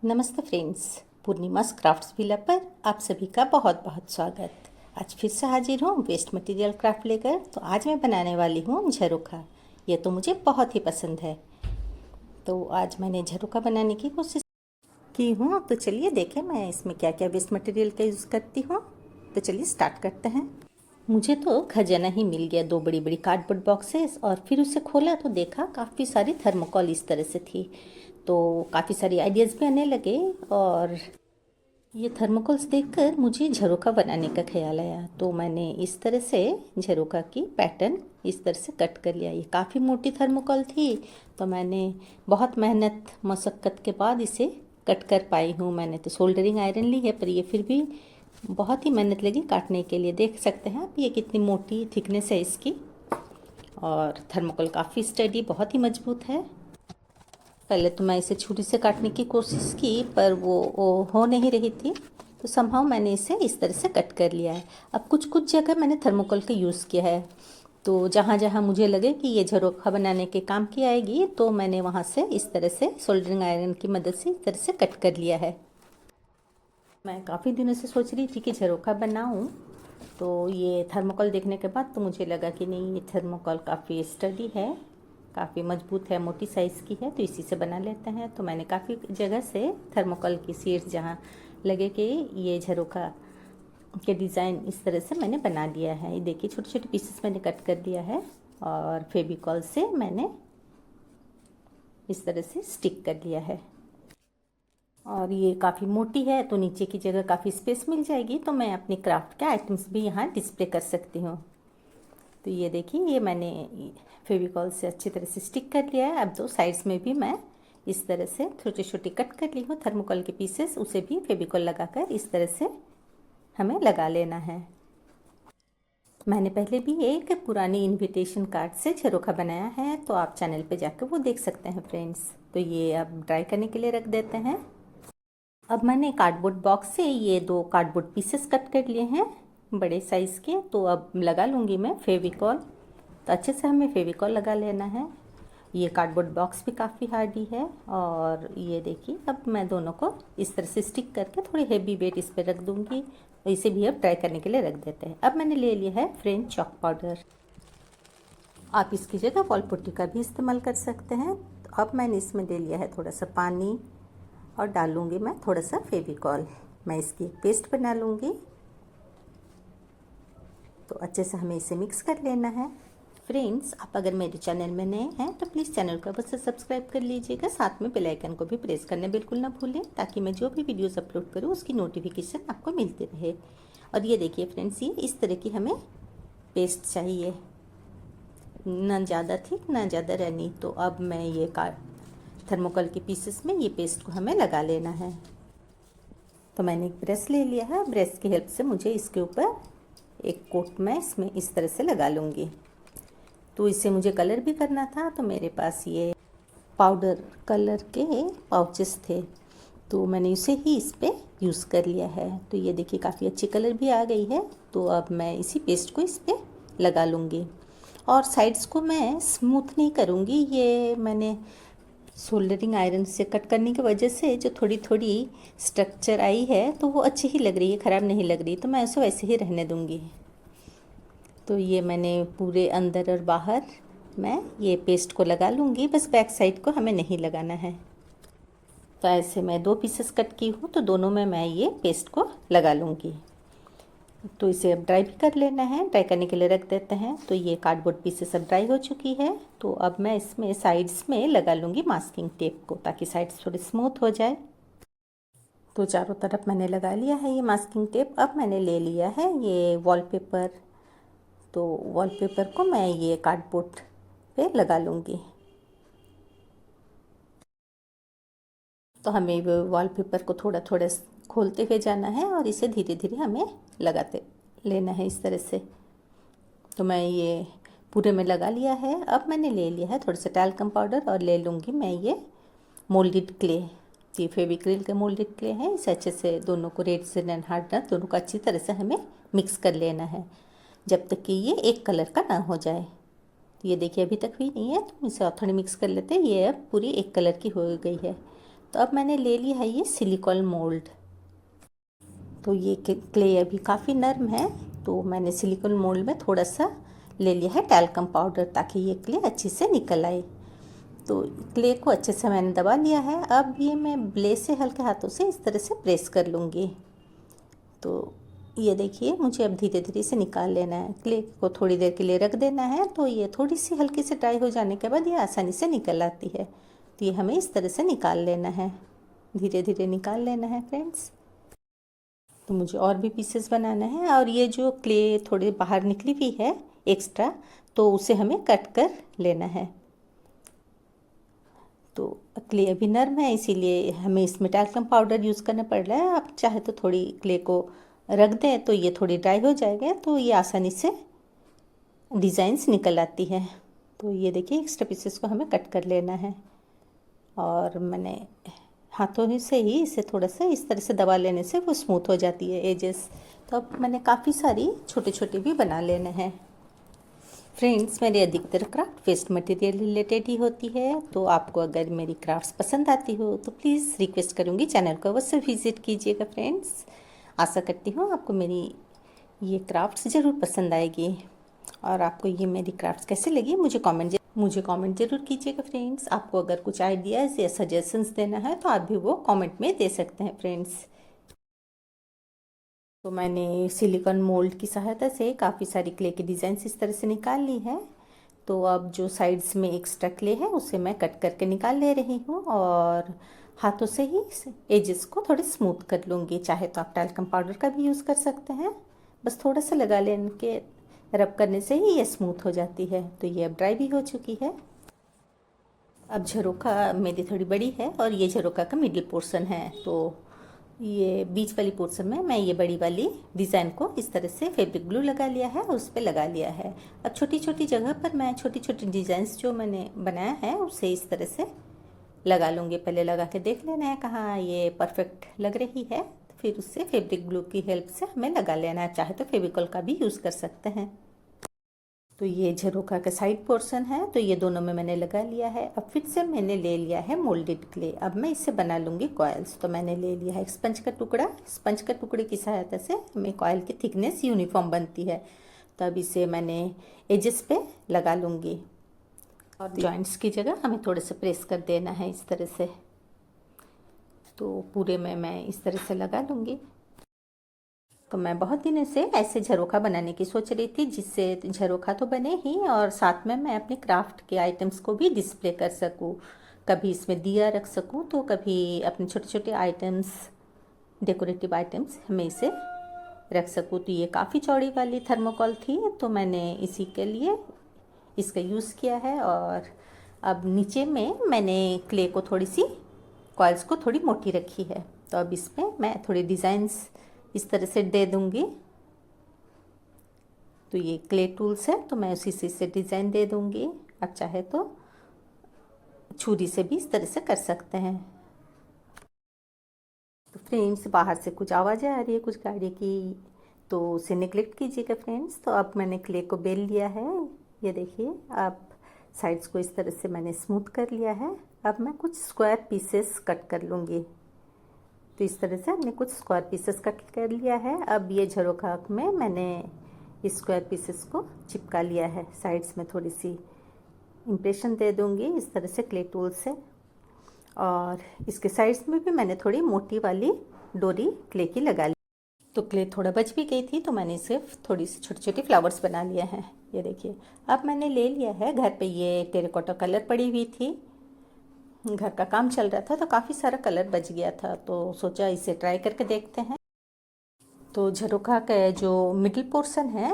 नमस्ते friends, पूर्णिमास crafts villa पर आप सभी का बहुत बहुत स्वागत। आज फिर से हाजिर हूँ वेस्ट मटेरियल क्राफ्ट लेकर। तो आज मैं बनाने वाली हूँ झरोखा। ये तो मुझे बहुत ही पसंद है, तो आज मैंने झरोखा बनाने की कोशिश की हूँ। तो चलिए देखें मैं इसमें क्या क्या वेस्ट मटेरियल का यूज़ करती हूँ। तो चलिए स्टार्ट करते हैं। मुझे तो खजाना ही मिल गया, 2 बड़ी बड़ी कार्डबोर्ड बॉक्सेस, और फिर उसे खोला तो देखा काफ़ी सारी थर्मोकॉल इस तरह से थी। तो काफ़ी सारी आइडियाज़ भी आने लगे, और ये थर्मोकॉल्स देखकर मुझे झरोखा बनाने का ख्याल आया। तो मैंने इस तरह से झरोखा की पैटर्न इस तरह से कट कर लिया। ये काफ़ी मोटी थर्मोकॉल थी, तो मैंने बहुत मेहनत मशक्क़त के बाद इसे कट कर पाई हूँ। मैंने तो सोल्डरिंग आयरन ली है, पर ये फिर भी बहुत ही मेहनत लगी काटने के लिए। देख सकते हैं आप ये कितनी मोटी थिकनेस है इसकी, और थर्मोकॉल काफ़ी स्टडी, बहुत ही मजबूत है। पहले तो मैं इसे छुरी से काटने की कोशिश की, पर वो हो नहीं रही थी। तो समहाउ मैंने इसे इस तरह से कट कर लिया है। अब कुछ कुछ जगह मैंने थर्मोकॉल का यूज़ किया है, तो जहाँ जहाँ मुझे लगे कि ये झरोखा बनाने के काम की आएगी, तो मैंने वहाँ से इस तरह से सोल्डरिंग आयरन की मदद से इस तरह से कट कर लिया है। मैं काफ़ी दिनों से सोच रही थी कि झरोखा बनाऊं, तो ये थर्मोकॉल देखने के बाद तो मुझे लगा कि नहीं, ये थर्मोकॉल काफ़ी स्टडी है, काफ़ी मजबूत है, मोटी साइज़ की है, तो इसी से बना लेते हैं। तो मैंने काफ़ी जगह से थर्मोकॉल की शीट्स जहाँ लगे कि ये झरोखा के डिज़ाइन इस तरह से मैंने बना लिया है। ये देखिए छोटे छोटे पीसेस मैंने कट कर दिया है, और फेविकॉल से मैंने इस तरह से स्टिक कर लिया है। और ये काफ़ी मोटी है, तो नीचे की जगह काफ़ी स्पेस मिल जाएगी, तो मैं अपने क्राफ्ट के आइटम्स भी यहाँ डिस्प्ले कर सकती हूँ। तो ये देखिए, ये मैंने फेविकॉल से अच्छी तरह से स्टिक कर लिया है। अब 2 साइड्स में भी मैं इस तरह से छोटे छोटे कट कर ली हूँ थर्मोकॉल के पीसेस, उसे भी फेविकॉल लगाकर इस तरह से हमें लगा लेना है। मैंने पहले भी एक पुरानी इनविटेशन कार्ड से झरोखा बनाया है, तो आप चैनल पे जाकर वो देख सकते हैं फ्रेंड्स। तो ये अब ड्राई करने के लिए रख देते हैं। अब मैंने कार्डबोर्ड बॉक्स से ये 2 कार्डबोर्ड पीसेस कट कर लिए हैं बड़े साइज़ के। तो अब लगा लूँगी मैं फेविकॉल। तो अच्छे से हमें फेविकॉल लगा लेना है। ये कार्डबोर्ड बॉक्स भी काफ़ी हार्डी है, और ये देखिए अब मैं दोनों को इस तरह से स्टिक करके थोड़ी हेवी वेट इस पर रख दूँगी। तो इसे भी अब ड्राई करने के लिए रख देते हैं। अब मैंने ले लिया है फ्रेंच चॉक पाउडर। आप इसकी जगह वॉल पुट्टी का भी इस्तेमाल कर सकते हैं। तो अब मैंने इसमें ले लिया है थोड़ा सा पानी, और डालूँगी मैं थोड़ा सा फेविकॉल। मैं इसकी एक पेस्ट बना लूँगी। तो अच्छे से हमें इसे मिक्स कर लेना है। फ्रेंड्स, आप अगर मेरे चैनल में नए हैं तो प्लीज़ चैनल को बस सब्सक्राइब कर लीजिएगा, साथ में बेल आइकन को भी प्रेस करना बिल्कुल ना भूलें, ताकि मैं जो भी वीडियोस अपलोड करूँ उसकी नोटिफिकेशन आपको मिलती रहे। और ये देखिए फ्रेंड्स, ये इस तरह की हमें पेस्ट चाहिए, ना ज़्यादा थिक ना ज़्यादा रनी। तो अब मैं ये थर्मोकॉल के पीसेस में ये पेस्ट को हमें लगा लेना है। तो मैंने एक ब्रश ले लिया है, ब्रश की हेल्प से मुझे इसके ऊपर एक कोट मैं इसमें इस तरह से लगा लूँगी। तो इसे मुझे कलर भी करना था, तो मेरे पास ये पाउडर कलर के पाउचेस थे, तो मैंने इसे ही इस पर यूज़ कर लिया है। तो ये देखिए काफ़ी अच्छी कलर भी आ गई है। तो अब मैं इसी पेस्ट को इस पर लगा लूँगी, और साइड्स को मैं स्मूथ नहीं करूँगी। ये मैंने सोल्डरिंग आयरन से कट करने की वजह से जो थोड़ी थोड़ी स्ट्रक्चर आई है, तो वो अच्छी ही लग रही है, ख़राब नहीं लग रही, तो मैं उसे वैसे ही रहने दूँगी। तो ये मैंने पूरे अंदर और बाहर मैं ये पेस्ट को लगा लूँगी, बस बैक साइड को हमें नहीं लगाना है। तो ऐसे मैं 2 पीसेस कट की हूँ, तो दोनों में मैं ये पेस्ट को लगा लूँगी। तो इसे अब ड्राई भी कर लेना है, ड्राई करने के लिए रख देते हैं। तो ये कार्डबोर्ड पीसेस अब ड्राई हो चुकी है। तो अब मैं इसमें साइड्स में लगा लूँगी मास्किंग टेप को, ताकि साइड्स थोड़ी स्मूथ हो जाए। तो चारों तरफ मैंने लगा लिया है ये मास्किंग टेप। अब मैंने ले लिया है ये वॉलपेपर। तो वॉलपेपर को मैं ये कार्डबोर्ड पे लगा लूँगी। तो हमें वो वॉलपेपर को थोड़ा थोड़ा खोलते हुए जाना है, और इसे धीरे धीरे हमें लगाते लेना है इस तरह से। तो मैं ये पूरे में लगा लिया है। अब मैंने ले लिया है थोड़ा सा टैल्कम पाउडर, और ले लूँगी मैं ये मोल्डेड क्ले। ये फेविक्रिल का मोल्डेड क्ले है। इसे अच्छे से दोनों को, रेड से एंड हार्डनर दोनों को अच्छी तरह से हमें मिक्स कर लेना है, जब तक कि ये एक कलर का ना हो जाए। तो ये देखिए अभी तक हुई नहीं है, तो इसे और थोड़ी मिक्स कर लेते हैं। ये अब पूरी एक कलर की हो गई है। तो अब मैंने ले लिया है ये सिलिकॉन मोल्ड। तो ये क्ले अभी काफ़ी नरम है, तो मैंने सिलिकॉन मोल्ड में थोड़ा सा ले लिया है टैल्कम पाउडर ताकि ये क्ले अच्छे से निकल आए। तो क्ले को अच्छे से मैंने दबा लिया है। अब ये मैं ब्लेड से हल्के हाथों से इस तरह से प्रेस कर लूँगी। तो ये देखिए, मुझे अब धीरे धीरे से निकाल लेना है। क्ले को थोड़ी देर के लिए रख देना है, तो ये थोड़ी सी हल्की से ड्राई हो जाने के बाद ये आसानी से निकल आती है। तो ये हमें इस तरह से निकाल लेना है, धीरे धीरे निकाल लेना है फ्रेंड्स। तो मुझे और भी पीसेस बनाना है, और ये जो क्ले थोड़ी बाहर निकली हुई है एक्स्ट्रा, तो उसे हमें कट कर लेना है। तो क्ले अभी नरम है, इसीलिए हमें इसमें टैल्कम पाउडर यूज़ करना पड़ रहा है। आप चाहे तो थोड़ी क्ले को रख दें तो ये थोड़ी ड्राई हो जाएगा, तो ये आसानी से डिज़ाइंस निकल आती है। तो ये देखिए, एक्स्ट्रा पीसेस को हमें कट कर लेना है, और मैंने हाथों से ही इसे थोड़ा सा इस तरह से दबा लेने से वो स्मूथ हो जाती है एजेस। तो अब मैंने काफ़ी सारी छोटे छोटे भी बना लेने हैं। फ्रेंड्स, मेरे अधिकतर क्राफ्ट वेस्ट मटेरियल रिलेटेड ही होती है, तो आपको अगर मेरी क्राफ्ट्स पसंद आती हो तो प्लीज़ रिक्वेस्ट करूँगी चैनल को अवश्य विज़िट कीजिएगा फ्रेंड्स। आशा करती हूँ आपको मेरी ये क्राफ्ट्स ज़रूर पसंद आएगी, और आपको ये मेरी क्राफ्ट्स कैसे लगी मुझे कमेंट ज़रूर कीजिएगा फ्रेंड्स। आपको अगर कुछ आइडियाज़ या सजेशंस देना है तो आप भी वो कमेंट में दे सकते हैं फ्रेंड्स। तो मैंने सिलिकॉन मोल्ड की सहायता से काफ़ी सारी क्ले की डिज़ाइंस इस तरह से निकाल ली है। तो अब जो साइड्स में एक्स्ट्रा क्ले है उसे मैं कट करके निकाल ले रही हूँ, और हाथों से ही एजेस को थोड़े स्मूथ कर लूँगी। चाहे तो आप टैल्कम पाउडर का भी यूज़ कर सकते हैं, बस थोड़ा सा लगा लेने के रब करने से ही ये स्मूथ हो जाती है। तो ये अब ड्राई भी हो चुकी है। अब झरोखा मेरी थोड़ी बड़ी है, और ये झरोखा का मिडिल पोर्शन है, तो ये बीच वाली पोर्शन में मैं ये बड़ी वाली डिज़ाइन को इस तरह से फैब्रिक ग्लू लगा लिया है और उस पर लगा लिया है। अब छोटी छोटी जगह पर मैं छोटी छोटी डिज़ाइंस जो मैंने बनाया है उसे इस तरह से लगा लूँगी। पहले लगा के देख लेना है कहाँ ये परफेक्ट लग रही है, तो फिर उससे फैब्रिक ग्लू की हेल्प से हमें लगा लेना है। चाहे तो फेविकॉल का भी यूज़ कर सकते हैं। तो ये झरोखा का साइड पोर्शन है, तो ये दोनों में मैंने लगा लिया है। अब फिर से मैंने ले लिया है मोल्डेड क्ले। अब मैं इससे बना लूँगी कॉइल्स। तो मैंने ले लिया है एक स्पंज का टुकड़ा। स्पंज का टुकड़े की सहायता से हमें कॉइल की थिकनेस यूनिफॉर्म बनती है। तो अब इसे मैंने एजेस पे लगा लूँगी, और जॉइंट्स की जगह हमें थोड़े से प्रेस कर देना है इस तरह से। तो पूरे में मैं इस तरह से लगा लूँगी। तो मैं बहुत दिनों से ऐसे झरोखा बनाने की सोच रही थी, जिससे झरोखा तो बने ही और साथ में मैं अपने क्राफ्ट के आइटम्स को भी डिस्प्ले कर सकूं। कभी इसमें दिया रख सकूं, तो कभी अपने छोटे छोटे आइटम्स, डेकोरेटिव आइटम्स हमें इसे रख सकूं। तो ये काफ़ी चौड़ी वाली थर्मोकॉल थी, तो मैंने इसी के लिए इसका यूज़ किया है। और अब नीचे में मैंने क्ले को थोड़ी सी कॉइल्स को थोड़ी मोटी रखी है। तो अब इसमें मैं थोड़ी डिज़ाइंस इस तरह से दे दूँगी। तो ये क्ले टूल्स है, तो मैं उसी से डिज़ाइन दे दूँगी। आप चाहे तो छुरी से भी इस तरह से कर सकते हैं। तो फ्रेंड्स, बाहर से कुछ आवाज़ें आ रही है कुछ गाड़ी की, तो उसे नेगलेक्ट कीजिएगा फ्रेंड्स। तो अब मैंने क्ले को बेल लिया है, ये देखिए। अब साइड्स को इस तरह से मैंने स्मूथ कर लिया है। अब मैं कुछ स्क्वायर पीसेस कट कर लूँगी। तो इस तरह से हमने कुछ स्क्वायर पीसेस कट कर लिया है। अब ये झरोखा में मैंने इस स्क्वायर पीसेस को चिपका लिया है। साइड्स में थोड़ी सी इम्प्रेशन दे दूँगी इस तरह से क्ले टूल से, और इसके साइड्स में भी मैंने थोड़ी मोटी वाली डोरी क्ले की लगा ली। तो क्ले थोड़ा बच भी गई थी, तो मैंने इसे थोड़ी सी छोटी छोटी फ्लावर्स बना लिए हैं, ये देखिए। अब मैंने ले लिया है, घर पे ये टेराकोटा कलर पड़ी हुई थी, घर का काम चल रहा था तो काफ़ी सारा कलर बच गया था, तो सोचा इसे ट्राई करके देखते हैं। तो झरोखा का जो मिडिल पोर्शन है,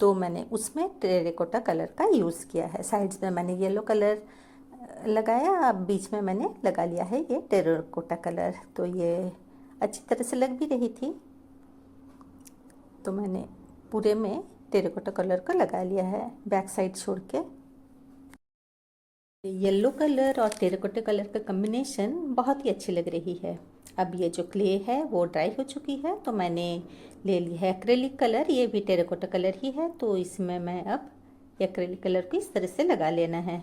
तो मैंने उसमें टेराकोटा कलर का यूज़ किया है। साइड्स में मैंने येलो कलर लगाया, अब बीच में मैंने लगा लिया है ये टेराकोटा कलर। तो ये अच्छी तरह से लग भी रही थी, तो मैंने पूरे में टेराकोटा कलर का लगा लिया है, बैक साइड छोड़ के। येलो कलर और टेराकोटा कलर का कॉम्बिनेशन बहुत ही अच्छी लग रही है। अब ये जो क्ले है वो ड्राई हो चुकी है, तो मैंने ले ली है एक्रेलिक कलर। ये भी टेराकोटा कलर ही है, तो इसमें मैं अब एक्रेलिक कलर को इस तरह से लगा लेना है।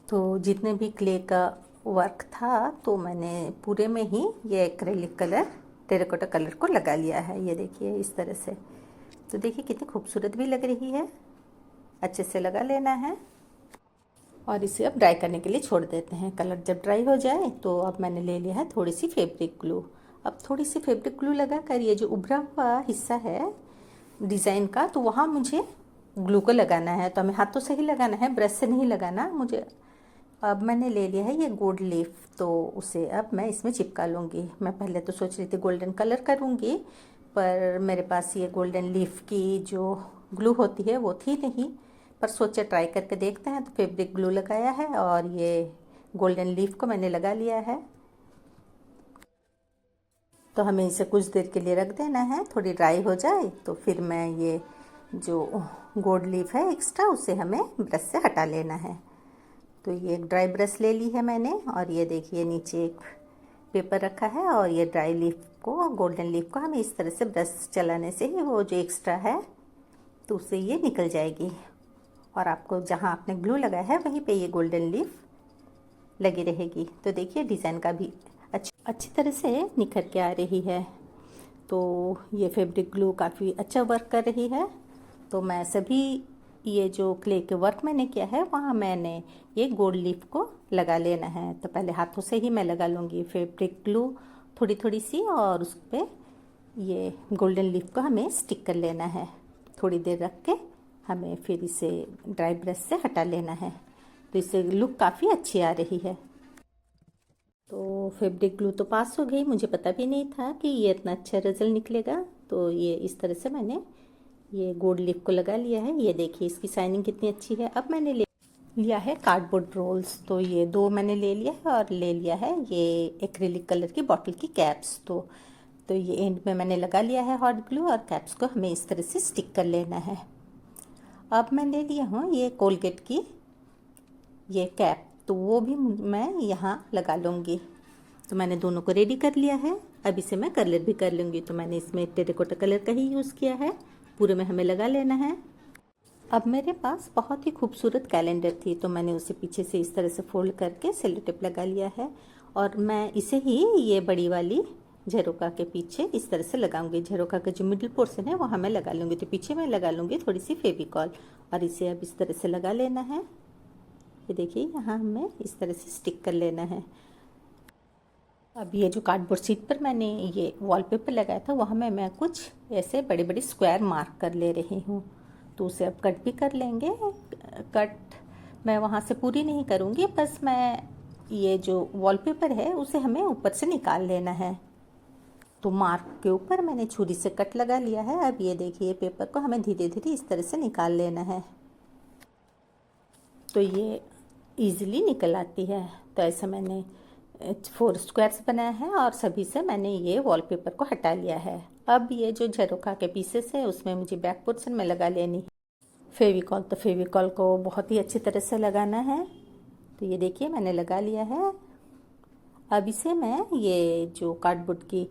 तो जितने भी क्ले का वर्क था तो मैंने पूरे में ही ये एक्रेलिक कलर टेराकोटा कलर को लगा लिया है। ये देखिए इस तरह से। तो देखिए कितनी खूबसूरत भी लग रही है। अच्छे से लगा लेना है और इसे अब ड्राई करने के लिए छोड़ देते हैं। कलर जब ड्राई हो जाए तो अब मैंने ले लिया है थोड़ी सी फैब्रिक ग्लू। अब थोड़ी सी फैब्रिक ग्लू लगा कर ये जो उभरा हुआ हिस्सा है डिज़ाइन का, तो वहाँ मुझे ग्लू को लगाना है। तो हमें हाथों से ही लगाना है, ब्रश से नहीं लगाना मुझे। अब मैंने ले लिया है ये गोल्ड लीफ, तो उसे अब मैं इसमें चिपका लूँगी। मैं पहले तो सोच रही थी गोल्डन कलर करूँगी, पर मेरे पास ये गोल्डन लीफ की जो ग्लू होती है वो थी नहीं, पर सोचा ट्राई करके देखते हैं। तो फैब्रिक ग्लू लगाया है और ये गोल्डन लीफ को मैंने लगा लिया है। तो हमें इसे कुछ देर के लिए रख देना है, थोड़ी ड्राई हो जाए तो फिर मैं ये जो गोल्ड लीफ है एक्स्ट्रा उसे हमें ब्रश से हटा लेना है। तो ये एक ड्राई ब्रश ले ली है मैंने और ये देखिए नीचे एक पेपर रखा है और ये ड्राई लीफ को, गोल्डन लीफ को हमें इस तरह से ब्रश चलाने से ही वो जो एक्स्ट्रा है तो उससे ये निकल जाएगी। और आपको जहाँ आपने ग्लू लगाया है वहीं पे ये गोल्डन लीफ लगी रहेगी। तो देखिए डिज़ाइन का भी अच्छी तरह से निखर के आ रही है। तो ये फैब्रिक ग्लू काफ़ी अच्छा वर्क कर रही है। तो मैं सभी ये जो क्ले के वर्क मैंने किया है वहाँ मैंने ये गोल्ड लीफ को लगा लेना है। तो पहले हाथों से ही मैं लगा लूँगी फैब्रिक ग्लू थोड़ी थोड़ी सी, और उस पर ये गोल्डन लीफ को हमें स्टिक कर लेना है। थोड़ी देर रख के हमें फिर इसे ड्राई ब्रश से हटा लेना है। तो इससे लुक काफ़ी अच्छी आ रही है। तो फैब्रिक ग्लू तो पास हो गई, मुझे पता भी नहीं था कि ये इतना अच्छा रिजल्ट निकलेगा। तो ये इस तरह से मैंने ये गोल्ड लीफ को लगा लिया है। ये देखिए इसकी शाइनिंग कितनी अच्छी है। अब मैंने ले लिया है कार्डबोर्ड रोल्स, तो ये 2 मैंने ले लिया है और ले लिया है ये एक्रिलिक कलर की बॉटल की कैप्स। तो ये एंड में मैंने लगा लिया है हॉट ग्लू और कैप्स को हमें इस तरह से स्टिक कर लेना है। अब मैं ले लिया हूँ ये कोलगेट की ये कैप, तो वो भी मैं यहाँ लगा लूँगी। तो मैंने दोनों को रेडी कर लिया है। अब इसे मैं कलर भी कर लूँगी। तो मैंने इसमें टेराकोटा कलर का ही यूज़ किया है, पूरे में हमें लगा लेना है। अब मेरे पास बहुत ही खूबसूरत कैलेंडर थी, तो मैंने उसे पीछे से इस तरह से फोल्ड करके सेलो टेप लगा लिया है और मैं इसे ही ये बड़ी वाली झरोका के पीछे इस तरह से लगाऊंगी। झरोका का जो मिडिल पोर्शन है वहाँ मैं लगा लूँगी। तो पीछे मैं लगा लूँगी थोड़ी सी फेविकॉल और इसे अब इस तरह से लगा लेना है। ये देखिए यहाँ हमें इस तरह से स्टिक कर लेना है। अब ये जो कार्डबोर्ड शीट पर मैंने ये वॉलपेपर लगाया था वहाँ मैं कुछ ऐसे बड़े बड़े स्क्वायर मार्क कर ले रही हूँ। तो उसे अब कट भी कर लेंगे। कट मैं वहाँ से पूरी नहीं करूँगी, बस मैं ये जो वॉलपेपर है उसे हमें ऊपर से निकाल लेना है। तो मार्क के ऊपर मैंने छुरी से कट लगा लिया है। अब ये देखिए पेपर को हमें धीरे धीरे इस तरह से निकाल लेना है। तो ये इजीली निकल आती है। तो ऐसा मैंने 4 स्क्वायर्स बनाया है और सभी से मैंने ये वॉलपेपर को हटा लिया है। अब ये जो झरोखा के पीसेस है उसमें मुझे बैक पोर्शन में लगा लेनी है फेविकॉल। तो फेविकॉल को बहुत ही अच्छी तरह से लगाना है। तो ये देखिए मैंने लगा लिया है। अब इसे मैं ये जो कार्डबोर्ड की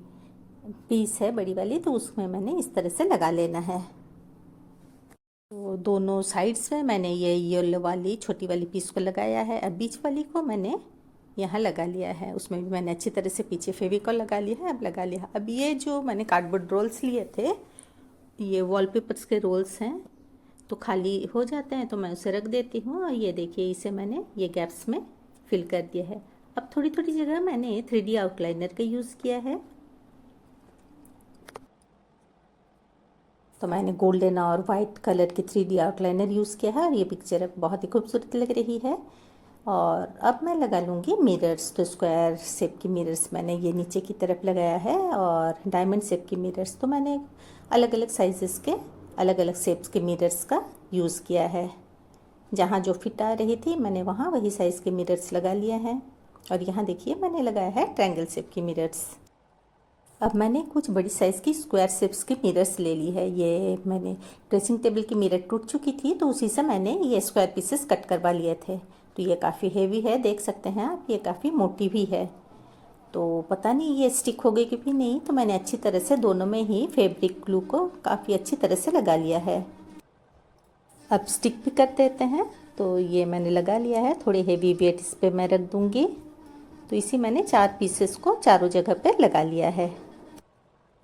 पीस है बड़ी वाली, तो उसमें मैंने इस तरह से लगा लेना है। तो दोनों साइड्स में मैंने ये येलो वाली छोटी वाली पीस को लगाया है। अब बीच वाली को मैंने यहाँ लगा लिया है, उसमें भी मैंने अच्छी तरह से पीछे फेविकॉल लगा लिया है। अब लगा लिया। अब ये जो मैंने कार्डबोर्ड रोल्स लिए थे, ये वॉलपेपर्स के रोल्स हैं, तो खाली हो जाते हैं तो मैं उसे रख देती हूँ। और ये देखिए इसे मैंने ये गैप्स में फिल कर दिया है। अब थोड़ी थोड़ी जगह मैंने 3D आउटलाइनर का यूज़ किया है। तो मैंने गोल्डन और वाइट कलर की 3D आउटलाइनर यूज़ किया है और ये पिक्चर बहुत ही खूबसूरत लग रही है। और अब मैं लगा लूँगी मिरर्स। तो स्क्वायर शेप की मिरर्स मैंने ये नीचे की तरफ लगाया है और डायमंड शेप की मिरर्स तो मैंने अलग अलग साइज़ेस के अलग अलग शेप्स के मिरर्स का यूज़ किया है। जहाँ जो फिट आ रही थी मैंने वहाँ वही साइज़ के मिरर्स लगा लिया है। और यहाँ देखिए मैंने लगाया है ट्रायंगल शेप की मिरर्स। अब मैंने कुछ बड़ी साइज़ की स्क्वायर शेप्स की मिरर्स ले ली है। ये मैंने ड्रेसिंग टेबल की मिरर टूट चुकी थी तो उसी से मैंने ये स्क्वायर पीसेस कट करवा लिए थे। तो ये काफ़ी हेवी है, देख सकते हैं आप, ये काफ़ी मोटी भी है। तो पता नहीं ये स्टिक हो गई कि भी नहीं। तो मैंने अच्छी तरह से दोनों में ही फैब्रिक ग्लू को काफ़ी अच्छी तरह से लगा लिया है। अब स्टिक भी कर देते हैं। तो ये मैंने लगा लिया है। थोड़ी हेवी वेट इस पर मैं रख दूँगी तो इसी मैंने 4 पीसेस को चारों जगह पर लगा लिया है।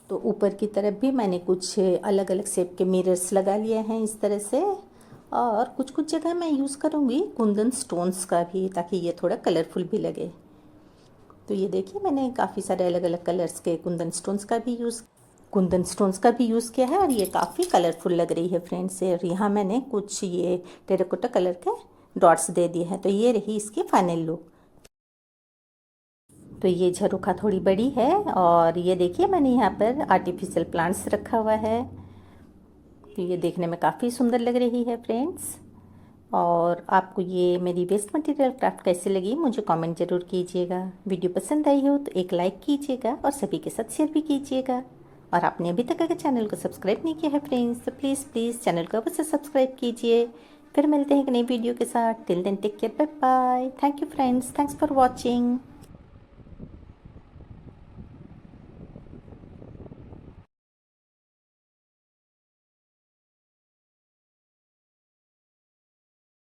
तो ऊपर की तरफ भी मैंने कुछ अलग अलग शेप के मिरर्स लगा लिए हैं इस तरह से, और कुछ कुछ जगह मैं यूज़ करूँगी कुंदन स्टोन्स का भी, ताकि ये थोड़ा कलरफुल भी लगे। तो ये देखिए मैंने काफ़ी सारे अलग अलग कलर्स के कुंदन स्टोन्स का भी यूज़ किया है, और ये काफ़ी कलरफुल लग रही है फ्रेंड्स। और यहाँ मैंने कुछ ये टेराकोटा कलर के डॉट्स दे दिए हैं। तो ये रही इसकी फाइनल लुक। तो ये झरोखा थोड़ी बड़ी है, और ये देखिए मैंने यहाँ पर आर्टिफिशियल प्लांट्स रखा हुआ है। तो ये देखने में काफ़ी सुंदर लग रही है फ्रेंड्स। और आपको ये मेरी वेस्ट मटेरियल क्राफ्ट कैसी लगी मुझे कमेंट ज़रूर कीजिएगा। वीडियो पसंद आई हो तो एक लाइक कीजिएगा और सभी के साथ शेयर भी कीजिएगा। और आपने अभी तक अगर चैनल को सब्सक्राइब नहीं किया है फ्रेंड्स तो प्लीज़ चैनल को अवश्य सब्सक्राइब कीजिए। फिर मिलते हैं एक नई वीडियो के साथ। Till then take care, bye bye. Thank you friends, thanks for watching.